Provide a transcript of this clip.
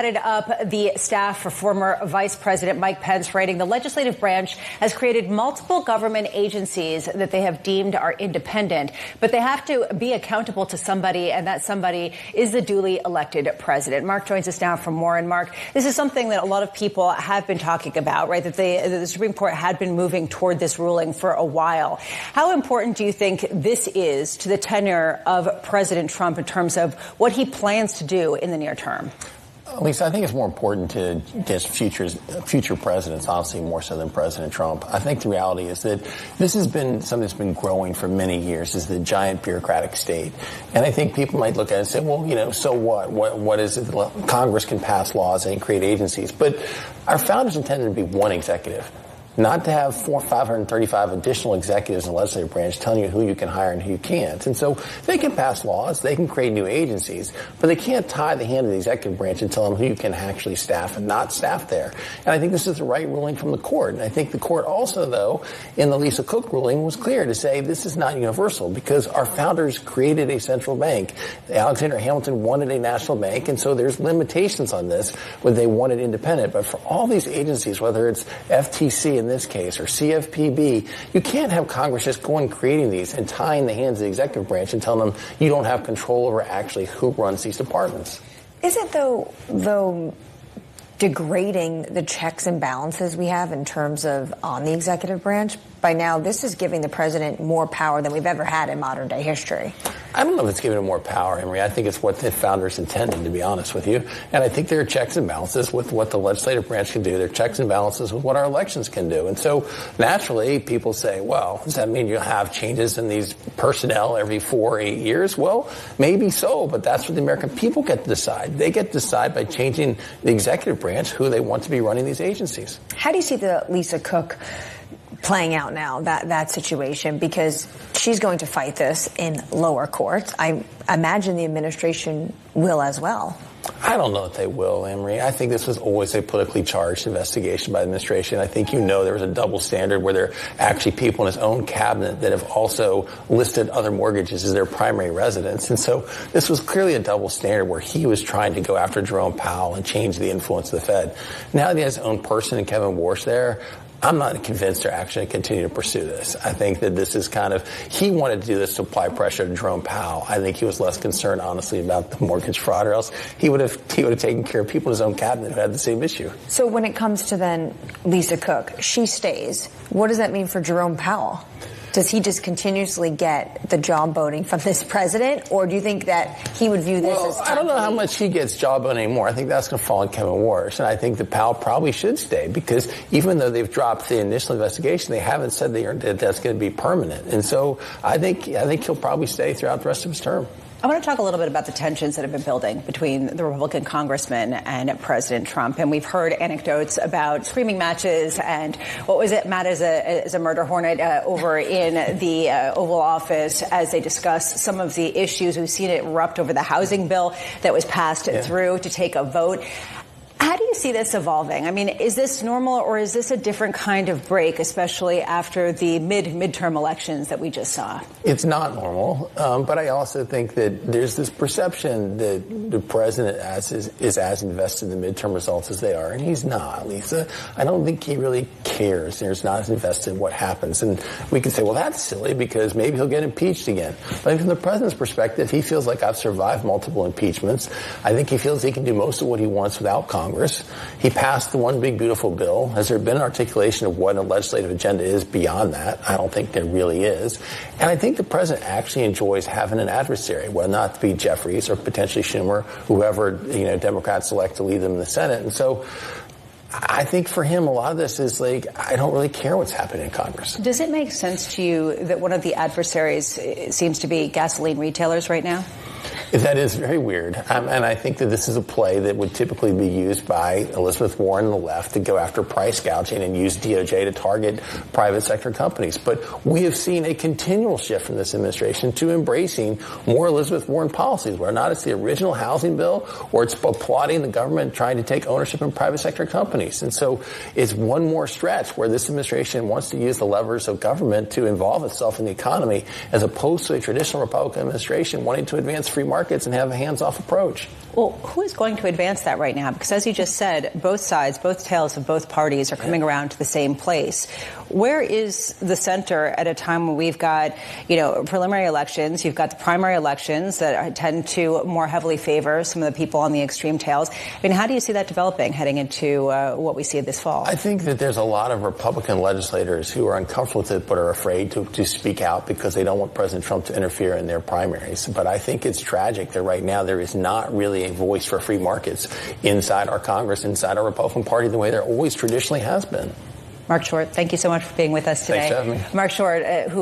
Headed up the staff for former Vice President Mike Pence, writing the legislative branch has created multiple government agencies that they have deemed are independent, but they have to be accountable to somebody, and that somebody is the duly elected president. Marc joins us now for more. And Marc, this is something that a lot of people have been talking about, right? That the Supreme Court had been moving toward this ruling for a while. How important do you think this is to the tenure of President Trump in terms of what he plans to do in the near term? Lisa, I think it's more important to just future presidents, honestly, more so than President Trump. I think the reality is that this has been something that's been growing for many years, is the giant bureaucratic state. And I think people might look at it and say, well, so what? What is it? Congress can pass laws and create agencies. But our founders intended to be one executive, not to have 535 additional executives in the legislative branch telling you who you can hire and who you can't. And so they can pass laws, they can create new agencies, but they can't tie the hand of the executive branch and tell them who you can actually staff and not staff there. And I think this is the right ruling from the court. And I think the court also, though, in the Lisa Cook ruling was clear to say this is not universal because our founders created a central bank. Alexander Hamilton wanted a national bank, and so there's limitations on this when they wanted independent. But for all these agencies, whether it's FTC in this case or CFPB, you can't have Congress just going creating these and tying the hands of the executive branch and telling them you don't have control over actually who runs these departments. Is it though degrading the checks and balances we have in terms of on the executive branch? By now, this is giving the president more power than we've ever had in modern day history. I don't know if it's giving him more power, Henry. I think it's what the founders intended, to be honest with you. And I think there are checks and balances with what the legislative branch can do. There are checks and balances with what our elections can do. And so naturally, people say, well, does that mean you'll have changes in these personnel every 4 or 8 years? Well, maybe so, but that's what the American people get to decide. They get to decide by changing the executive branch who they want to be running these agencies. How do you see the Lisa Cook playing out now, that situation? Because she's going to fight this in lower courts. I imagine the administration will as well. I don't know if they will, Emery. I think this was always a politically charged investigation by the administration. I think there was a double standard where there are actually people in his own cabinet that have also listed other mortgages as their primary residence. And so this was clearly a double standard where he was trying to go after Jerome Powell and change the influence of the Fed. Now that he has his own person in Kevin Warsh there, I'm not convinced they're actually going to continue to pursue this. I think that this is he wanted to do this to apply pressure to Jerome Powell. I think he was less concerned, honestly, about the mortgage fraud, or else he would have taken care of people in his own cabinet who had the same issue. So when it comes to then Lisa Cook, she stays. What does that mean for Jerome Powell? Does he just continuously get the jawboning from this president, or do you think that he would view this as... I don't know how much he gets jawbone anymore. I think that's going to fall on Kevin Warsh, and I think that Powell probably should stay because even though they've dropped the initial investigation, they haven't said that that's going to be permanent. And so I think he'll probably stay throughout the rest of his term. I want to talk a little bit about the tensions that have been building between the Republican congressman and President Trump. And we've heard anecdotes about screaming matches and what was it, Matt, as a murder hornet over in the Oval Office as they discuss some of the issues. We've seen it erupt over the housing bill that was passed through to take a vote. How do you see this evolving? I mean, is this normal or is this a different kind of break, especially after the midterm elections that we just saw? It's not normal, but I also think that there's this perception that the president is as invested in the midterm results as they are, and he's not, Lisa. I don't think he really cares. He's not as invested in what happens. And we can say, well, that's silly because maybe he'll get impeached again. But from the president's perspective, he feels like I've survived multiple impeachments. I think he feels he can do most of what he wants without Congress. He passed the one big beautiful bill. Has there been an articulation of what a legislative agenda is beyond that? I don't think there really is. And I think the president actually enjoys having an adversary, whether not to be Jeffries or potentially Schumer, whoever Democrats select to lead them in the Senate. And so I think for him, a lot of this is like, I don't really care what's happening in Congress. Does it make sense to you that one of the adversaries seems to be gasoline retailers right now? That is very weird. And I think that this is a play that would typically be used by Elizabeth Warren and the left to go after price gouging and use DOJ to target private sector companies. But we have seen a continual shift from this administration to embracing more Elizabeth Warren policies, whether or not it's the original housing bill or it's applauding the government trying to take ownership in private sector companies. And so it's one more stretch where this administration wants to use the levers of government to involve itself in the economy as opposed to a traditional Republican administration wanting to advance free market markets and have a hands-off approach. Well, who is going to advance that right now? Because as you just said, both sides, both tails of both parties are coming around to the same place. Where is the center at a time when we've got, preliminary elections, you've got the primary elections that tend to more heavily favor some of the people on the extreme tails? I mean, how do you see that developing heading into what we see this fall? I think that there's a lot of Republican legislators who are uncomfortable with it but are afraid to speak out because they don't want President Trump to interfere in their primaries. But I think it's tragic that right now there is not really a voice for free markets inside our Congress, inside our Republican Party, the way there always traditionally has been. Marc Short, thank you so much for being with us today. Thanks for having me. Marc Short, who